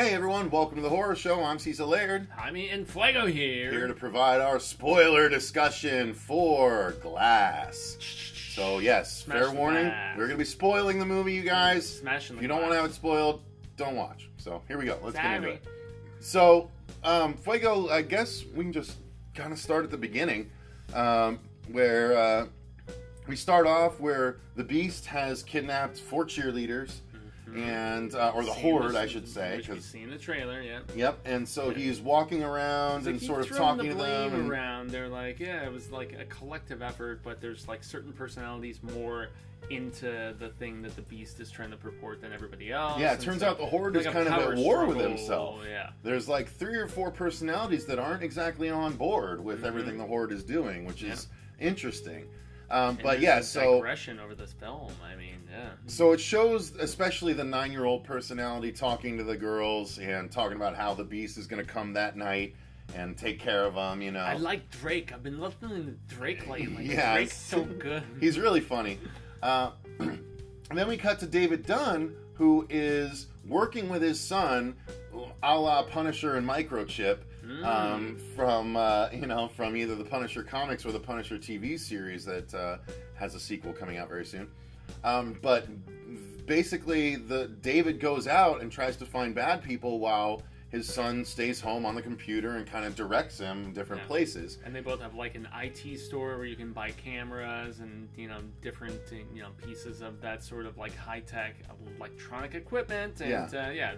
Hey everyone, welcome to the horror show. I'm Cecil Laird. Jaime and Fuego Here to provide our spoiler discussion for Glass. So yes, fair warning, we're going to be spoiling the movie, you guys. If you don't want to have it spoiled, don't watch. So here we go, let's get into it. So, Fuego, I guess we can just kind of start at the beginning, where we start off where the Beast has kidnapped 4 cheerleaders. And or the Horde, I should say, which we've seen the trailer, yeah. Yep, and so he's walking around and sort of talking to them. And around, they're like, yeah, it was like a collective effort, but there's like certain personalities more into the thing that the Beast is trying to purport than everybody else. Yeah, it turns out the Horde is kind of at war with himself. Yeah, there's like 3 or 4 personalities that aren't exactly on board with everything the Horde is doing, which is interesting. But yeah, so digression over this film. I mean, yeah. So it shows, especially the 9-year-old personality talking to the girls and talking about how the Beast is going to come that night and take care of them. You know, I like Drake. I've been listening to Drake lately. Yeah, Drake's so good. He's really funny. And then we cut to David Dunn, who is working with his son, a la Punisher and Microchip. From either the Punisher comics or the Punisher TV series that has a sequel coming out very soon. But basically, David goes out and tries to find bad people while his son stays home on the computer and kind of directs him different places. And they both have like an IT store where you can buy cameras and different pieces of that sort of like high tech electronic equipment and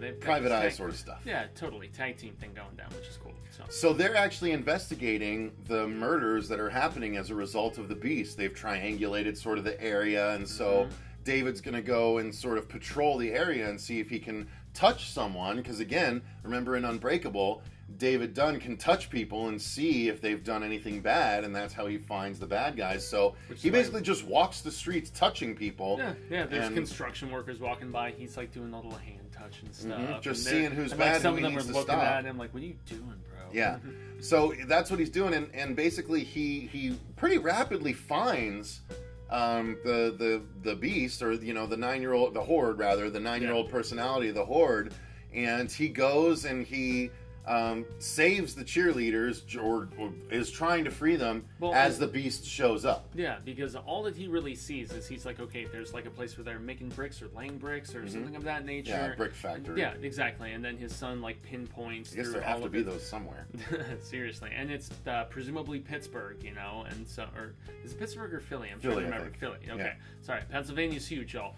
they've private eye sort of stuff. Yeah, totally tag team thing going down, which is cool. So they're actually investigating the murders that are happening as a result of the Beast. They've triangulated sort of the area, and so David's going to go and sort of patrol the area and see if he can touch someone, because again, remember in Unbreakable, David Dunn can touch people and see if they've done anything bad, and that's how he finds the bad guys. So he basically just walks the streets touching people. Yeah, there's construction workers walking by. He's like doing a little hand touch and stuff. Just seeing who's bad and who needs to stop. Some of them are looking at him like, what are you doing, bro? Yeah. So that's what he's doing, and basically he pretty rapidly finds the Beast, or the 9-year-old, the Horde rather, the 9-year-old personality of the Horde, and he goes and he saves the cheerleaders, or is trying to free them as the Beast shows up. Yeah, because all that he really sees is he's like, okay, there's like a place where they're making bricks or laying bricks or something of that nature. Yeah, brick factory. Yeah, exactly. And then his son like pinpoints. I guess there have to be those somewhere. Seriously, and it's presumably Pittsburgh, and so, or is it Pittsburgh or Philly? I'm Philly, trying to remember. Philly. Okay, sorry. Pennsylvania's huge, y'all.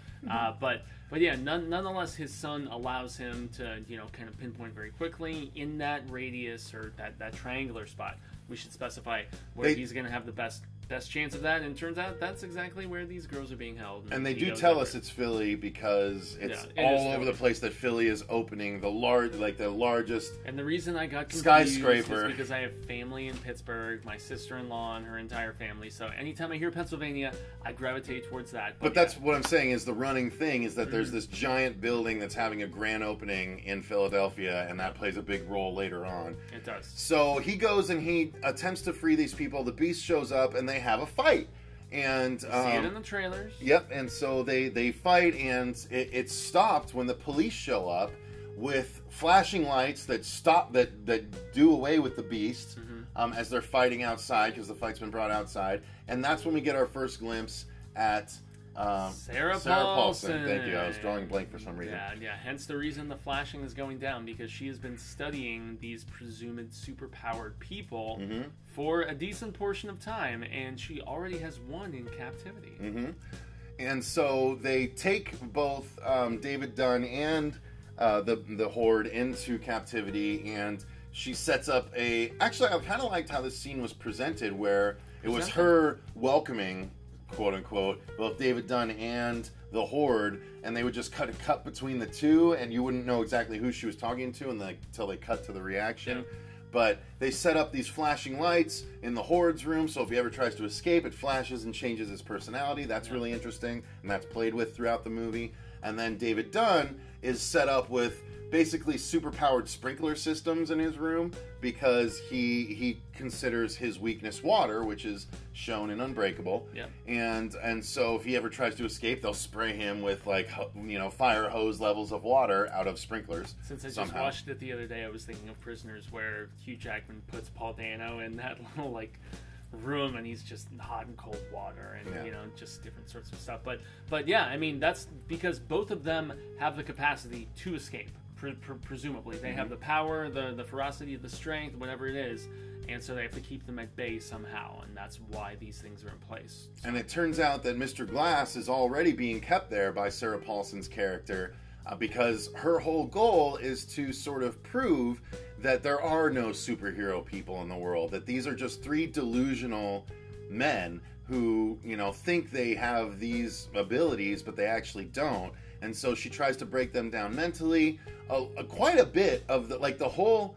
But yeah, nonetheless, his son allows him to, kind of pinpoint very quickly in that radius or that triangular spot. We should specify where he's going to have the best chance of that, and it turns out that's exactly where these girls are being held. And they do tell us it's Philly because it's all over the place that Philly is opening the largest. And the reason I got confused skyscraper is because I have family in Pittsburgh, my sister-in-law and her entire family. So anytime I hear Pennsylvania, I gravitate towards that. But that's what I'm saying is the running thing is that there's this giant building that's having a grand opening in Philadelphia, and that plays a big role later on. It does. So he goes and he attempts to free these people. The Beast shows up and they have a fight, and see it in the trailers. Yep, and so they fight, and it's stopped when the police show up with flashing lights that do away with the Beast as they're fighting outside, because the fight's been brought outside, and that's when we get our first glimpse at Sarah Paulson. Thank you. I was drawing blank for some reason. Yeah. Hence the reason the flashing is going down, because she has been studying these presumed superpowered people for a decent portion of time, and she already has one in captivity. And so they take both David Dunn and the Horde into captivity, and she sets up Actually, I kind of liked how this scene was presented, where it was her welcoming, quote unquote, both David Dunn and the Horde, and they would just cut between the two, and you wouldn't know exactly who she was talking to until they cut to the reaction. But they set up these flashing lights in the Horde's room, so if he ever tries to escape, it flashes and changes his personality. That's really interesting, and that's played with throughout the movie. And then David Dunn is set up with basically superpowered sprinkler systems in his room because he considers his weakness water, which is shown in Unbreakable. Yep. And so if he ever tries to escape, they'll spray him with like fire hose levels of water out of sprinklers. Since I just somehow. watched it the other day, I was thinking of Prisoners, where Hugh Jackman puts Paul Dano in that little like room, and he's just hot and cold water, and just different sorts of stuff. But yeah, I mean, that's because both of them have the capacity to escape. Presumably, they have the power, the ferocity, the strength, whatever it is, and so they have to keep them at bay somehow, and that's why these things are in place. And it turns out that Mr. Glass is already being kept there by Sarah Paulson's character because her whole goal is to sort of prove that there are no superhero people in the world, that these are just three delusional men who, think they have these abilities, but they actually don't. And so she tries to break them down mentally. Quite a bit of the whole.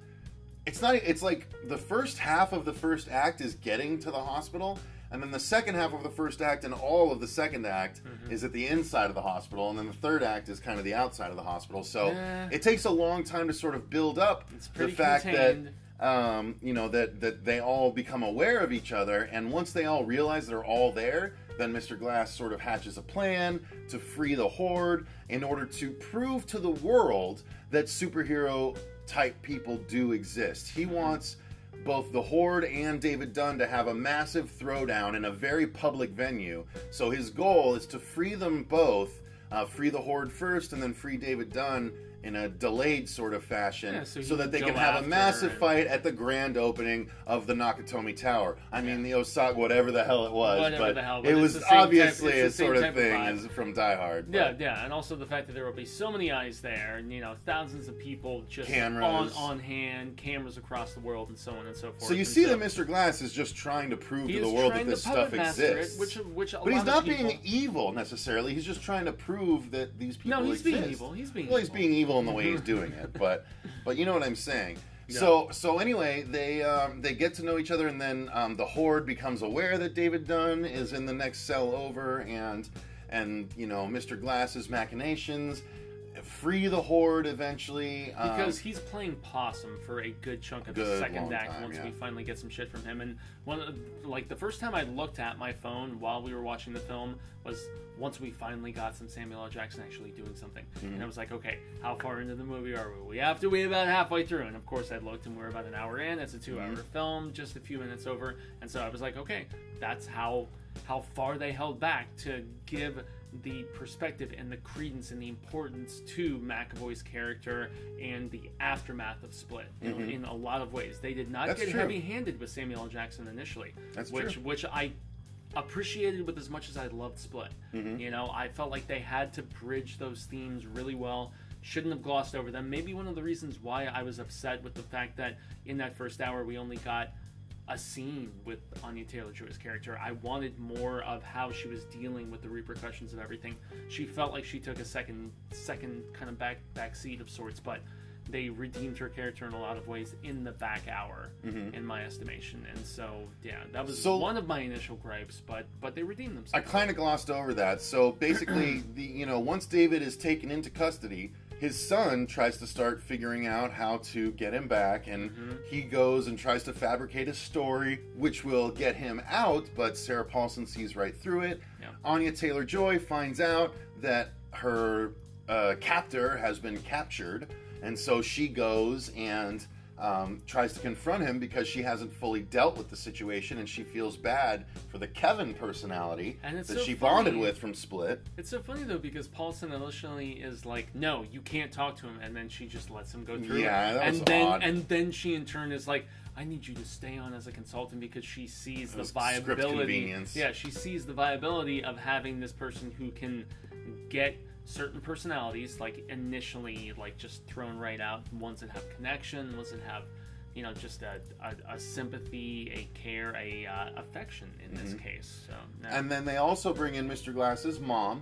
It's like the first half of the first act is getting to the hospital, and then the second half of the first act and all of the second act is at the inside of the hospital, and then the third act is kind of the outside of the hospital. So it takes a long time to sort of build up the fact contained. that they all become aware of each other, and once they all realize they're all there, then Mr. Glass sort of hatches a plan to free the Horde in order to prove to the world that superhero type people do exist. He wants both the Horde and David Dunn to have a massive throwdown in a very public venue. So his goal is to free them both, free the Horde first and then free David Dunn in a delayed sort of fashion, so that they can have a massive fight at the grand opening of the Nakatomi Tower. I mean, the Osaka, whatever the hell it was, but it was obviously a sort of thing as from Die Hard. Yeah, and also the fact that there will be so many eyes there, and thousands of people just cameras on hand, cameras across the world, and so on and so forth. So you see that Mr. Glass is just trying to prove to the world that this stuff exists. But he's not being evil necessarily. He's just trying to prove that these people exist. No, he's being evil. He's being evil in the way he's doing it, but you know what I'm saying. Yeah. So anyway, they get to know each other, and then the Horde becomes aware that David Dunn is in the next cell over, and Mr. Glass's machinations free the Horde eventually because he's playing possum for a good chunk of the second act once we finally get some shit from him. And the first time I looked at my phone while we were watching the film was once we finally got some Samuel L. Jackson actually doing something. And I was like, okay, how far into the movie are we? We have to be about halfway through. And of course I looked, and we're about an hour in. It's a 2-hour film, just a few minutes over. And so I was like, okay, that's how far they held back to give the perspective and the credence and the importance to McAvoy's character and the aftermath of Split in a lot of ways. They did not get heavy-handed with Samuel L. Jackson initially, which I appreciated with as much as I loved Split. I felt like they had to bridge those themes really well. Shouldn't have glossed over them. Maybe one of the reasons why I was upset with the fact that in that first hour we only got a scene with Anya Taylor-Joy's character. I wanted more of how she was dealing with the repercussions of everything. She felt like she took a second kind of back seat of sorts, but they redeemed her character in a lot of ways in the back hour, in my estimation. And so, that was one of my initial gripes, but they redeemed themselves. I kind of glossed over that. So basically, once David is taken into custody, his son tries to start figuring out how to get him back, and he goes and tries to fabricate a story which will get him out, but Sarah Paulson sees right through it. Anya Taylor-Joy finds out that her captor has been captured, and so she goes and tries to confront him because she hasn't fully dealt with the situation, and she feels bad for the Kevin personality that she bonded with from Split. It's so funny though, because Paulson initially is like, no, you can't talk to him, and then she just lets him go through. Yeah, that was odd. And then she in turn is like, I need you to stay on as a consultant, because she sees the viability. Yeah, she sees the viability of having this person who can get certain personalities, like initially, like just thrown right out, ones that have connection, ones that have, just a sympathy, a care, a affection in this case. So, and then they also bring in Mr. Glass's mom,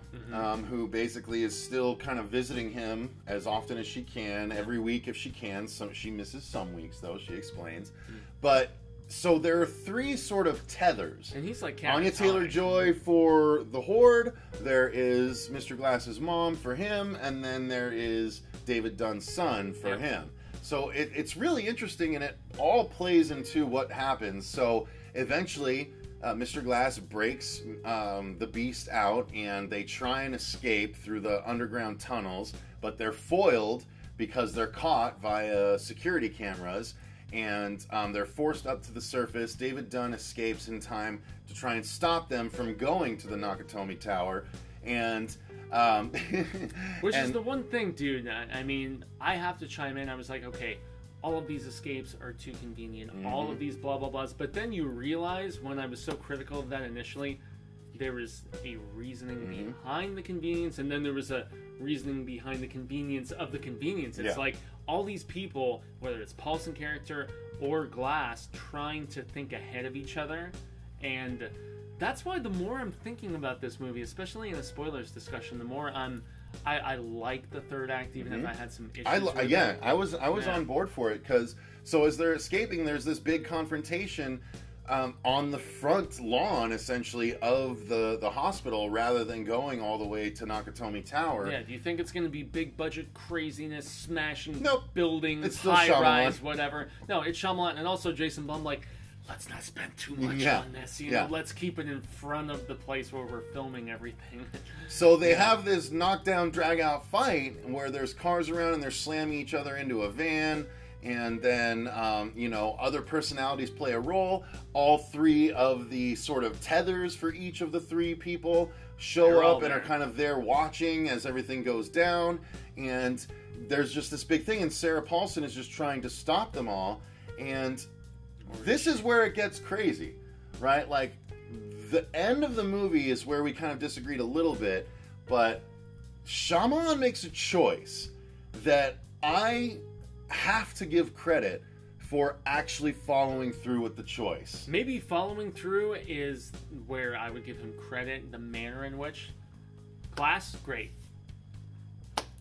who basically is still kind of visiting him as often as she can, every week if she can. So she misses some weeks, though, she explains. But so there are three sort of tethers. And he's like Anya Taylor-Joy for the Horde, there is Mr. Glass's mom for him, and then there is David Dunn's son for him. So it's really interesting, and it all plays into what happens. So eventually, Mr. Glass breaks the Beast out, and they try and escape through the underground tunnels, but they're foiled because they're caught via security cameras, and they're forced up to the surface. David Dunn escapes in time to try and stop them from going to the Nakatomi Tower, and which is the one thing, dude. I mean, I have to chime in. I was like, okay, all of these escapes are too convenient. All of these blah blah blahs. But then you realize, when I was so critical of that initially, there was a reasoning behind the convenience, and then there was a reasoning behind the convenience of the convenience. It's like all these people, whether it's Paulson character or Glass, trying to think ahead of each other, and that's why the more I'm thinking about this movie, especially in a spoilers discussion, the more I like the third act, even if I had some issues with it. I was on board for it, because so as they're escaping, there's this big confrontation on the front lawn, essentially, of the hospital, rather than going all the way to Nakatomi Tower. Yeah, do you think it's going to be big budget craziness, smashing buildings, it's still high Shyamalan. rise, whatever? No, it's Shyamalan, and also Jason Blum, like, let's not spend too much on this, you know, let's keep it in front of the place where we're filming everything. So they have this knockdown, drag-out fight where there's cars around and they're slamming each other into a van, and then, other personalities play a role. All three of the sort of tethers for each of the three people show up and are kind of there watching as everything goes down, and there's just this big thing, and Sarah Paulson is just trying to stop them all, and this is where it gets crazy, right? Like, the end of the movie is where we kind of disagreed a little bit, but Shyamalan makes a choice that I have to give credit for actually following through with the choice. Maybe following through is where I would give him credit, the manner in which. Glass, great.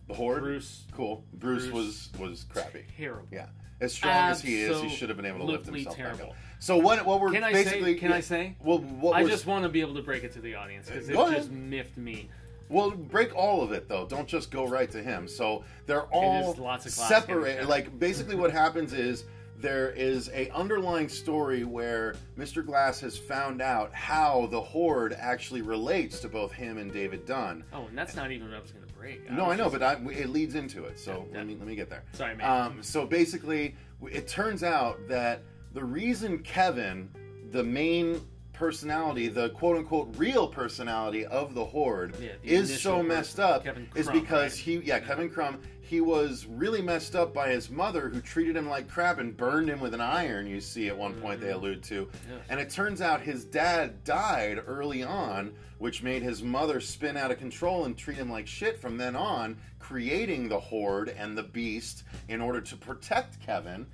The Horde? Bruce. Cool. Bruce was crappy. Terrible. Yeah. As strong as he is, he should have been able to lift himself back up. So what we're Can I say? Well, I just want to be able to break it to the audience, because it just miffed me. Well, break all of it, though. Don't just go right to him. So they're all separated. Like, basically what happens is there is a underlying story where Mr. Glass has found out how the Horde actually relates to both him and David Dunn. Oh, and that's not even what I was going to break. No, I know, but it leads into it. So let me get there. Sorry, man. So basically, it turns out that the reason Kevin, the main personality, the quote-unquote real personality of the Horde, is so messed up is because Kevin Crumb, he was really messed up by his mother, who treated him like crap and burned him with an iron, you see at one point they allude to. Yes. And it turns out his dad died early on, which made his mother spin out of control and treat him like shit from then on, creating the Horde and the Beast in order to protect Kevin.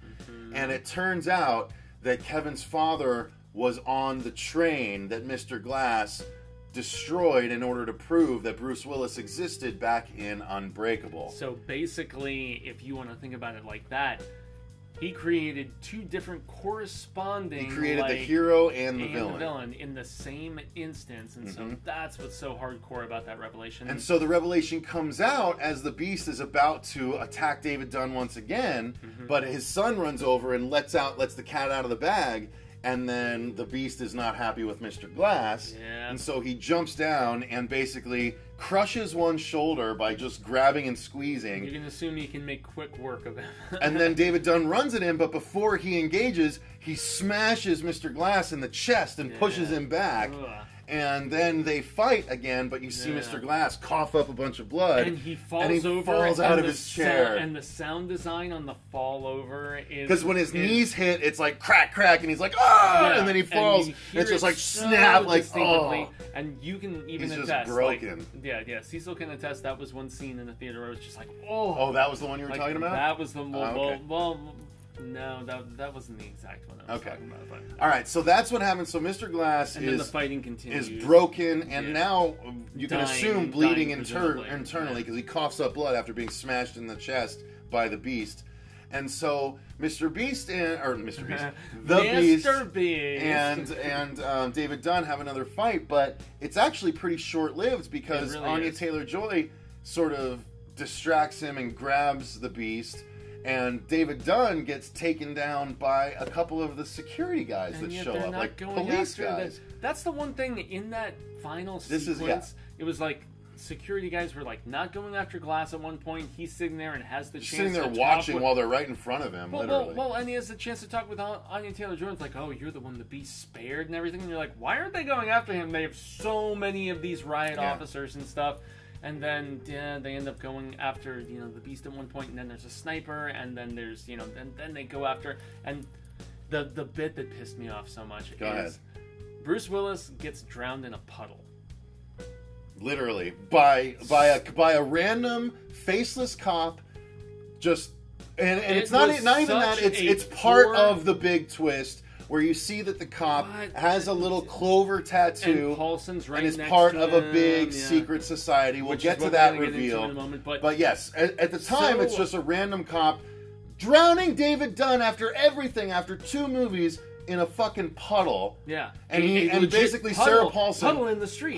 And it turns out that Kevin's father was on the train that Mr. Glass destroyed in order to prove that Bruce Willis existed back in Unbreakable. So basically, if you want to think about it like that, he created two different corresponding... He created the hero and the villain in the same instance, and so that's what's so hardcore about that revelation. And so the revelation comes out as the Beast is about to attack David Dunn once again, but his son runs over and lets the cat out of the bag, and then the Beast is not happy with Mr. Glass, and so he jumps down and basically crushes one shoulder by just grabbing and squeezing. You can assume he can make quick work of him. And then David Dunn runs at him, but before he engages, he smashes Mr. Glass in the chest and pushes him back. And then they fight again, but you see Mr. Glass cough up a bunch of blood. And he falls out of his chair. And the sound design on the fall over is... Because when his knees hit, it's like crack, crack, and he's like, ah! And then he falls, and it's just like snap, like, oh. And you can even attest. He's just broken. Like, Cecil can attest, that was one scene in the theater where I was just like, oh. Oh, that was the one you were talking about? That was the one. No, that wasn't the exact one I was talking about. But, all right, so that's what happened. So Mr. Glass then the fighting continues. is broken, and now you can assume bleeding internally because he coughs up blood after being smashed in the chest by the Beast. And so the Beast and David Dunn have another fight, but it's actually pretty short-lived because Anya Taylor-Joy sort of distracts him and grabs the Beast. And David Dunn gets taken down by a couple of the security guys that show up, like police guys. That's the one thing in that final sequence. It was like security guys were like not going after Glass at one point. He's sitting there and has the chance sitting there to watching while they're right in front of him, literally. Well, and he has the chance to talk with Anya Taylor-Joy. Like, oh, you're the one the Beast spared and everything. And you're like, why aren't they going after him? They have so many of these riot officers and stuff. And then they end up going after, you know, the Beast at one point, and then there's a sniper, and then there's, you know, then they go after, and the bit that pissed me off so much is Bruce Willis gets drowned in a puddle. Literally by a random faceless cop, just and it's not even that, it's part of the big twist. Where you see that the cop has a little clover tattoo, and Paulson's right and is next part to of a him, big secret society. We'll get to that reveal. But yes, at the time, it's just a random cop drowning David Dunn after 2 movies in a fucking puddle. Yeah, and basically Sarah Paulson puddle in the street.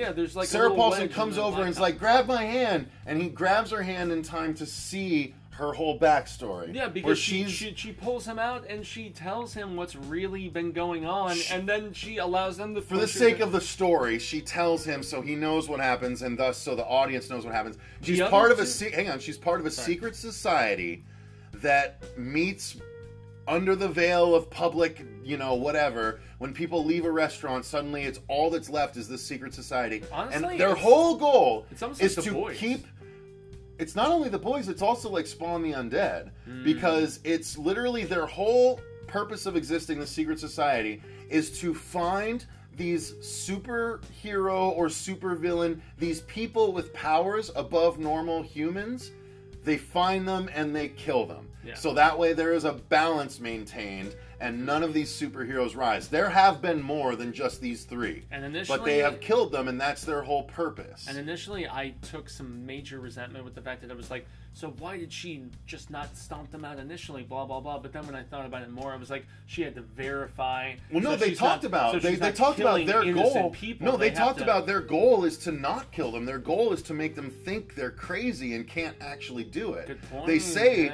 Yeah, there's like Sarah Paulson comes over and is like, "Grab my hand," and he grabs her hand in time to see her whole backstory. Yeah, because she pulls him out and she tells him what's really been going on, and then she allows them to... For the sake of the story, she tells him so he knows what happens, and thus so the audience knows what happens. She's part of she's part of a secret society that meets under the veil of public, you know, whatever. When people leave a restaurant, suddenly it's all that's left is this secret society. Honestly, and their whole goal is like to keep... It's not only the boys, it's also like Spawn the Undead. Because it's literally their whole purpose of existing, the secret society, is to find these superhero or supervillain, these people with powers above normal humans. They find them and they kill them. Yeah. So that way there is a balance maintained and none of these superheroes rise. There have been more than just these 3. But they have killed them, and that's their whole purpose. And initially, I took some major resentment with the fact that I was like, so why did she just not stomp them out initially, blah, blah, blah. But then when I thought about it more, I was like, she had to verify. Well, no, they talked about their goal. No, they talked about their goal is to not kill them. Their goal is to make them think they're crazy and can't actually do it. Good point. They say,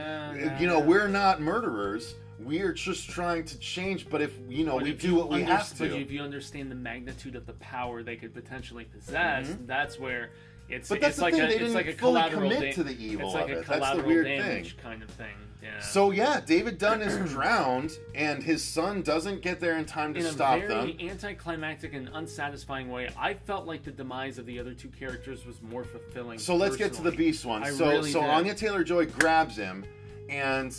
you know, we're not murderers. We're just trying to change, but if, you know, we do what we have to. But if you understand the magnitude of the power they could potentially possess, that's where it's but that's it's like the thing. a, They it's didn't like a fully collateral commit to the evil it's like of a it. That's the collateral weird damage thing. kind of thing. Yeah. So yeah, David Dunn is drowned, and his son doesn't get there in time to stop them. In a very anticlimactic and unsatisfying way, I felt like the demise of the other 2 characters was more fulfilling. So let's get to the Beast one. So Anya Taylor-Joy grabs him, and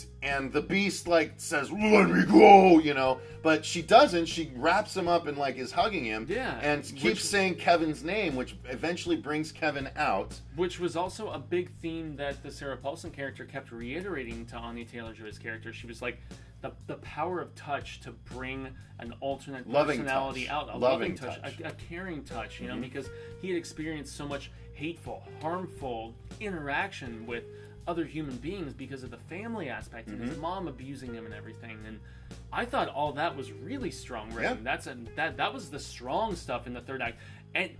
the Beast like says, "Let me go," you know, but she doesn't. She wraps him up and like is hugging him, and keeps saying Kevin's name, which eventually brings Kevin out. Which was also a big theme that the Sarah Paulson character kept reiterating to Anya Taylor-Joy's character. She was like, the power of touch to bring an alternate personality out, a loving touch, a caring touch, you know, because he had experienced so much hateful, harmful interaction with other human beings because of the family aspect and his mom abusing him and everything. And I thought all that was really strong writing. That was the strong stuff in the third act. And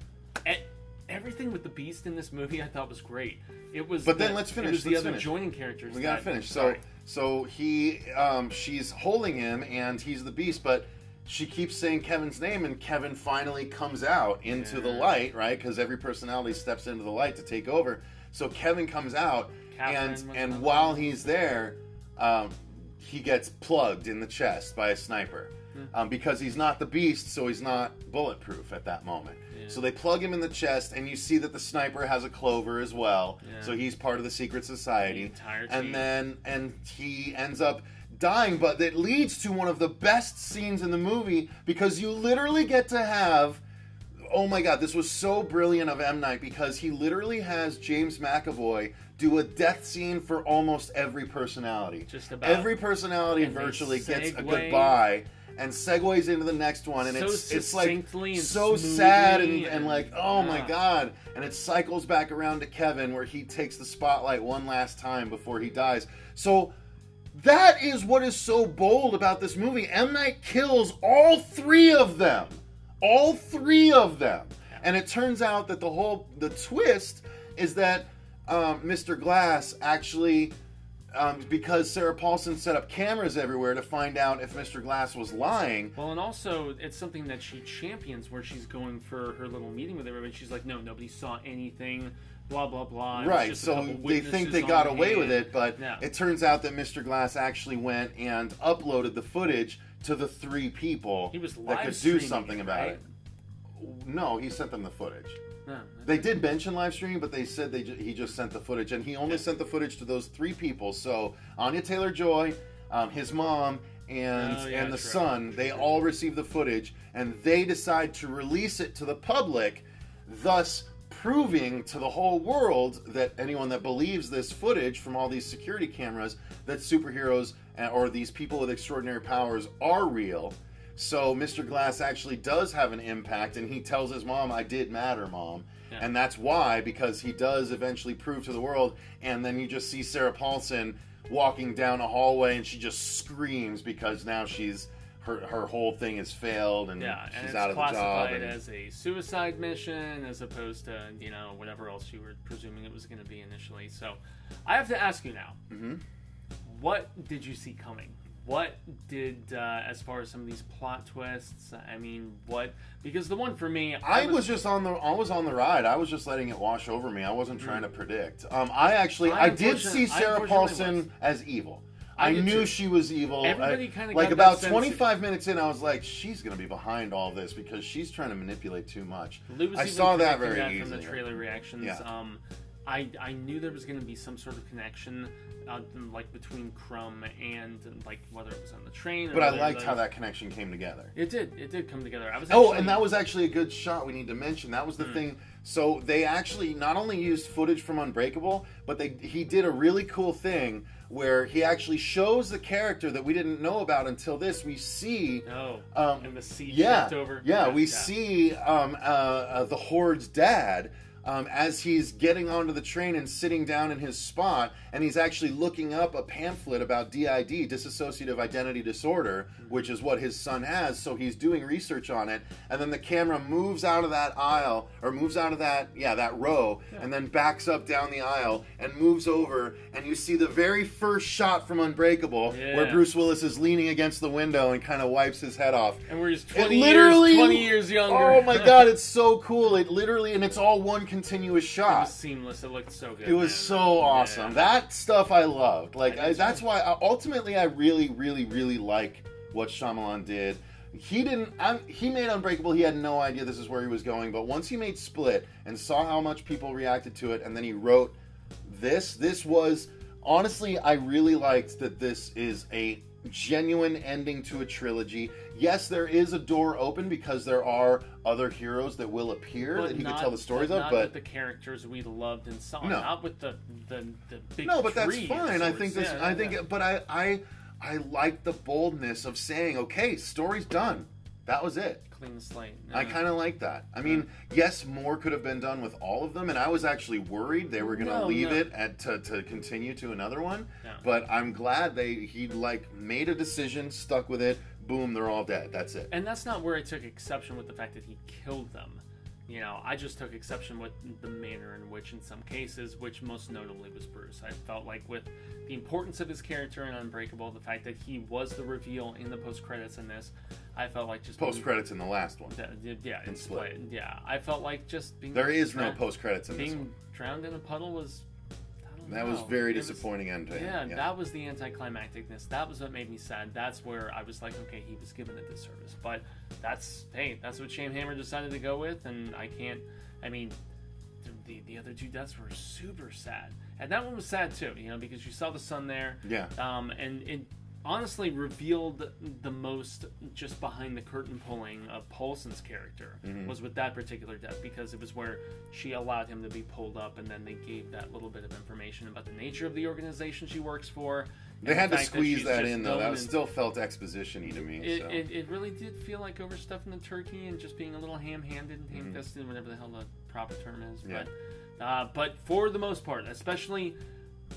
everything with the Beast in this movie I thought was great. It was But then let's finish. It was the other joining characters. We gotta finish. So he she's holding him and he's the Beast, but she keeps saying Kevin's name, and Kevin finally comes out into the light, right? Because every personality steps into the light to take over. So Kevin comes out, and while he's there, he gets plugged in the chest by a sniper. Because he's not the Beast, so he's not bulletproof at that moment. So they plug him in the chest, and you see that the sniper has a clover as well. So he's part of the secret society. And he ends up dying, but it leads to one of the best scenes in the movie, because you literally get to have... Oh my god, this was so brilliant of M. Night, because he literally has James McAvoy do a death scene for almost every personality. Just about. Every personality virtually gets a goodbye and segues into the next one, and it's like so sad and like, oh my god. And it cycles back around to Kevin, where he takes the spotlight one last time before he dies. So that is what is so bold about this movie. M. Night kills all 3 of them. All 3 of them. And it turns out that the twist is that Mr. Glass actually, because Sarah Paulson set up cameras everywhere to find out if Mr. Glass was lying. Well, and also, it's something that she champions where she's going for her little meeting with everybody. She's like, no, nobody saw anything, blah, blah, blah. Right, so they think they got away with it, but it turns out that Mr. Glass actually went and uploaded the footage to the 3 people that could do something about it. No, he sent them the footage. No, they did mention live streaming, but they said he just sent the footage, and he only sent the footage to those 3 people. So Anya Taylor-Joy, his mom, and the son, they all received the footage, and they decide to release it to the public, thus proving to the whole world that anyone that believes this footage from all these security cameras that superheroes or these people with extraordinary powers are real. So Mr. Glass actually does have an impact, and he tells his mom, I did matter, Mom. Yeah. And that's why, because he does eventually prove to the world, and then you just see Sarah Paulson walking down a hallway, and she just screams because now her whole thing has failed, and she's out of the job. It's classified as a suicide mission, as opposed to, whatever else you were presuming it was going to be initially. So I have to ask you now, what did you see coming? What did, as far as some of these plot twists, because the one for me... I was on the ride. I was just letting it wash over me. I wasn't trying to predict. I did see Sarah Paulson as evil. I knew she was evil. Everybody kind of like about 25 minutes in, I was like, she's going to be behind all this because she's trying to manipulate too much. I saw that very easily. From the trailer reactions. Yeah. I knew there was going to be some sort of connection, between Crumb and whether it was on the train. But I liked how that connection came together. It did come together. And that was actually a good shot. We need to mention that was the thing. So they actually not only used footage from Unbreakable, but he did a really cool thing where he actually shows the character that we didn't know about until this. We see and the seat shift over. We see the Horde's dad. As he's getting onto the train and sitting down in his spot, and he's actually looking up a pamphlet about DID, dissociative identity disorder, which is what his son has, so he's doing research on it, and then the camera moves out of that aisle, or moves out of that row, and then backs up down the aisle, and moves over, and you see the very first shot from Unbreakable, where Bruce Willis is leaning against the window and kind of wipes his head off. And we're just 20 years younger. Oh my god, it's so cool. It literally, and it's all one continuous shot. It was seamless. It looked so good. It was so awesome. That stuff I loved. That's why ultimately I really, really, really like what Shyamalan did. He made Unbreakable. He had no idea this is where he was going. But once he made Split and saw how much people reacted to it, and then he wrote this was honestly, I really liked that this is a genuine ending to a trilogy. Yes, there is a door open because there are other heroes that will appear that he could tell the stories of, but not with the characters we loved and saw. No. Not with the big. No, but that's fine. I think but I like the boldness of saying, okay, story's done. That was it. Clean slate. I kind of like that. I mean, yes, more could have been done with all of them, and I was actually worried they were going to leave it to continue to another one. No. But I'm glad he made a decision, stuck with it. Boom, they're all dead. That's it. And that's not where I took exception with the fact that he killed them. I just took exception with the manner in which, in some cases, which most notably was Bruce. I felt like with the importance of his character in Unbreakable, the fact that he was the reveal in the post-credits in this, I felt like just... Post-credits in the last one. In Split. Yeah, I felt like just being... There is no post-credits in this one. Being drowned in a puddle was... That was very disappointing end to him. Yeah, that was the anticlimacticness. That was what made me sad. That's where I was like, okay, he was given a disservice. But that's what Shane Hammer decided to go with, and the other two deaths were super sad. And that one was sad too, because you saw the son there. Yeah. And it honestly revealed the most just behind the curtain pulling of Paulson's character was with that particular death, because it was where she allowed him to be pulled up, and then they gave that little bit of information about the nature of the organization she works for. They had to squeeze that in, though. That still felt exposition-y to me. It really did feel like overstuffing the turkey and just being a little ham-handed, ham-fisted, whatever the hell the proper term is. Yeah. But for the most part, especially...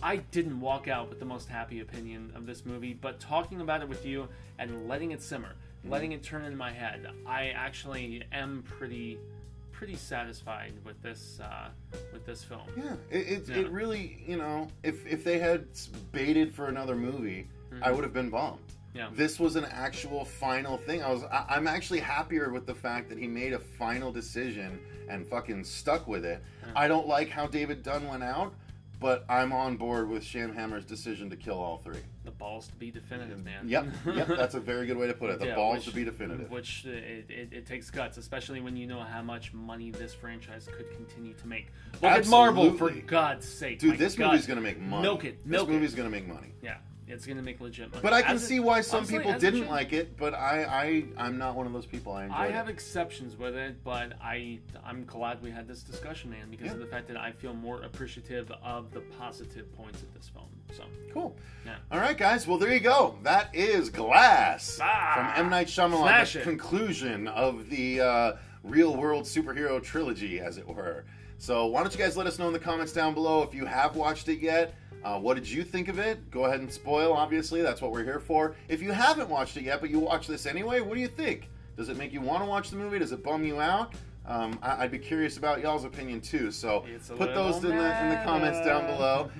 I didn't walk out with the most happy opinion of this movie, but talking about it with you and letting it simmer, letting it turn in my head, I actually am pretty pretty satisfied with this film. Yeah, it really, you know, if they had baited for another movie, I would have been bummed. Yeah. This was an actual final thing. I'm actually happier with the fact that he made a final decision and fucking stuck with it. I don't like how David Dunn went out, but I'm on board with Shamhammer's decision to kill all three. The balls to be definitive, man. Yep, that's a very good way to put it. The balls to be definitive. Which it takes guts, especially when you know how much money this franchise could continue to make. Look at Marvel, for God's sake. Dude, this movie's going to make money. Milk it. This movie's going to make money. Yeah. It's going to make legit money. But I can see why some people didn't like it, but I'm not one of those people. I have exceptions with it, but I'm glad we had this discussion, man, because of the fact that I feel more appreciative of the positive points of this film. So cool. Yeah. All right, guys. Well, there you go. That is Glass from M. Night Shyamalan, the conclusion of the real-world superhero trilogy, as it were. So why don't you guys let us know in the comments down below if you have watched it yet. What did you think of it? Go ahead and spoil, obviously. That's what we're here for. If you haven't watched it yet, but you watch this anyway, what do you think? Does it make you want to watch the movie? Does it bum you out? I'd be curious about y'all's opinion, too. So put those in the comments down below.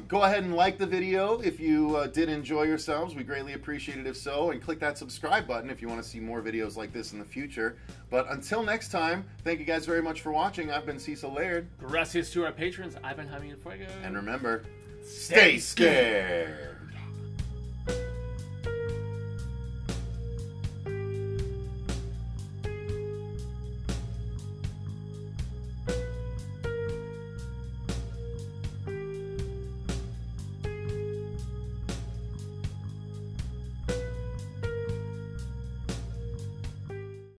Go ahead and like the video if you did enjoy yourselves. We greatly appreciate it if so. And click that subscribe button if you want to see more videos like this in the future. But until next time, thank you guys very much for watching. I've been Cecil Laird. Gracias to our patrons. I've been Jaime Fuego. And remember, stay scared.